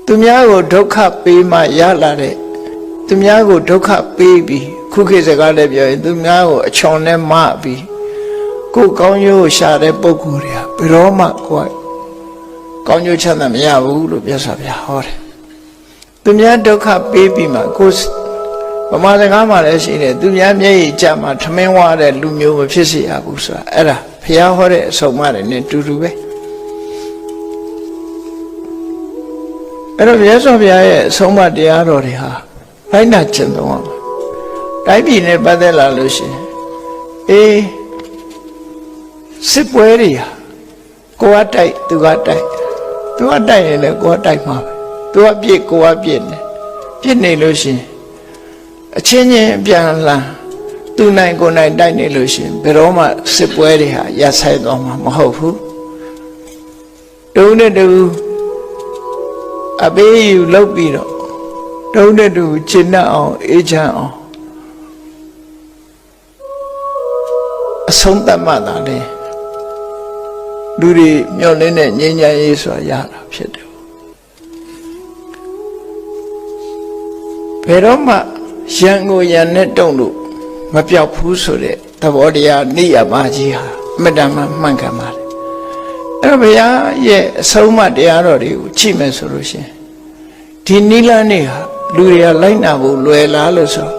သူများကိုဒုက္ခပေးမှရလာတဲ့သူများကိုဒုက္ခပေးပြီးခုခေတ်စကားလည်းပြောရင်သူများကိုအချောင်နဲ့မပြီးကိုယ်ကောင်းကျိုးရှာတဲ့ပုဂ္ဂိုလ်တွေကဘယ်တော့မှကိုယ်ကောင်းကျိုးချမ်းသာမရဘူးလို့မြတ်စွာဘုရားဟောတယ်သူများဒုက္ခပေးပြီးမှကိုယ်ဗမာစကားမှာလည်းရှိတယ်သူများမျက်ရည်ကျမှထမင်းဝါတဲ့လူမျိုးမဖြစ်စေရဘူးဆိုတာအဲ့ဒါဘုရားဟောတဲ့အဆုံးအမတွေနဲ့တူတူပဲအဲ့တော့မြတ်စွာဘုရားရဲ့အဆုံးအမတရားတော်တွေဟာလိုက်နာကျင့်သုံးအောင်တိုင်းပြည်နဲ့ပတ်သက်လာလို့ရှိရင်စစ်ပွဲတွေဟာကိုကတိုက်သူကတိုက်သူကတိုက်ရင်လည်းကိုကတိုက်မှာပဲသူကပြစ်ကိုကပြစ်နေပြစ်နေလို့ရှိရင်အချင်းချင်းပြန်လာသူနိုင်ကိုနိုင်တိုက်နေလို့ရှိရင်ဘယ်တော့မှစစ်ပွဲတွေဟာရပ်ဆိုင်သွားမှာမဟုတ်ဘူးတူနဲ့တူအပေးယူလုပ်ပြီးတော့တုံးတဲ့တူရှင်းတတ်အောင်အေးချမ်းအောင်အဆုံးသတ်မှသာလေလူတွေမျောလင်းတဲ့ငြိမ်းချမ်းရေးဆိုတာရတာဖြစ်တယ်ဘယ်တော့မှရန်ကိုရန်နဲ့တုံလို့မပြောက်ဘူးဆိုတဲ့သဘောတရားနိယမကြီးဟာအမတ္တမမှန်ကန်ပါတယ်အဲ့တော့ဘုရားရဲ့အဆုံးအမတရားတော်တွေကိုကြည့်မယ်ဆိုလို့ရှိရင်ဒီနိလန်းတွေဟာလူတွေကလိုက်နာဖို့လွယ်လားလို့ဆို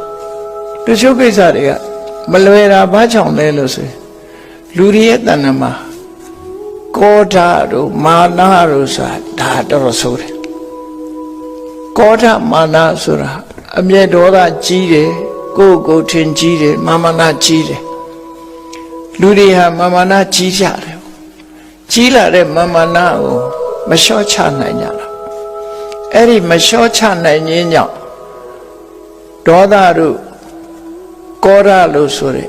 တချို့ကိစ္စတွေကမလွယ်တာဘာကြောင့်လဲလို့ဆိုရင်လူတွေရဲ့တဏ္ဍာမှာကောဓာတို့မာနတို့ဆိုတာဒါတော်တော်ဆိုးတယ်ကောဓမာနဆိုတာအမျက်ဒေါသကြီးတယ်ကိုယ်ကိုထင်ကြီးတယ်မာမနာကြီးတယ်လူတွေဟာမာမနာကြီးကြတယ်ကြီးလာတဲ့မာမနာကိုမလျှော့ချနိုင်ကြတာအဲ့ဒီမလျှော့ချနိုင်ခြင်းကြောင့်ဒေါသတို့ကောဓလို့ဆိုတဲ့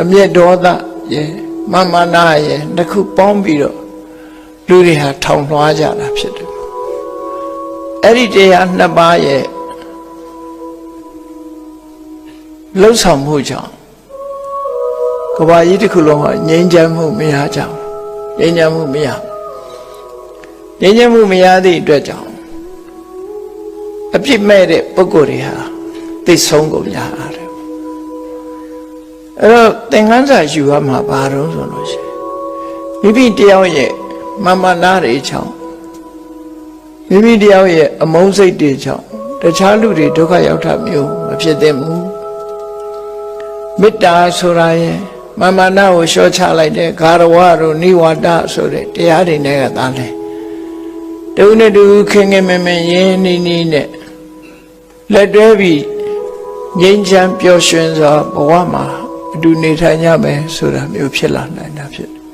အမျက်ဒေါသရဲ့မာမနာရဲ့တစ်ခုပေါင်းပြီးတော့လူတွေဟာထောင်လွှားကြတာဖြစ်တယ်အဲ့ဒီတရားနှစ်ပါးရဲ့လှုပ်ဆောင်မှုကြောင့်ကဘာကြီးတစ်ခုလုံးဟာငြိမ်းချမ်းမှုမရကြဘူးငြိမ်းချမ်းမှုမရငြိမ်းချမ်းမှုမရသည့်အတွက်ကြောင့်အပြစ်မဲ့တဲ့ပုဂ္ဂိုလ်တွေဟာသိဆုံးကုန်ကြတယ်အဲ့တော့သင်္ကန်းစာယူရမှာဘာလို့ဆိုလို့ရှိရင်မိမိတယောက်ရဲ့မာမနာတွေကြောင့်မိမိတယောက်ရဲ့အမုန်းစိတ်တွေကြောင့်တခြားလူတွေဒုက္ခရောက်တာမျိုးမဖြစ်သင့်ဘူးမေတ္တာဆိုတာရဲ့မာမနာကိုလျှော့ချလိုက်တဲ့ဂါရဝတို့နိဝါဒဆိုတဲ့တရားတွေနဲ့ကသာလဲတူနဲ့တူခင်ခင်မင်မင်ရင်းနှီးနှီးနဲ့လက်တွဲပြီးငြိမ်းချမ်းပျော်ရွှင်စွာဘဝမှာအတူနေထိုင်ကြမယ်ဆိုတာမျိုးဖြစ်လာနိုင်တာဖြစ်တယ်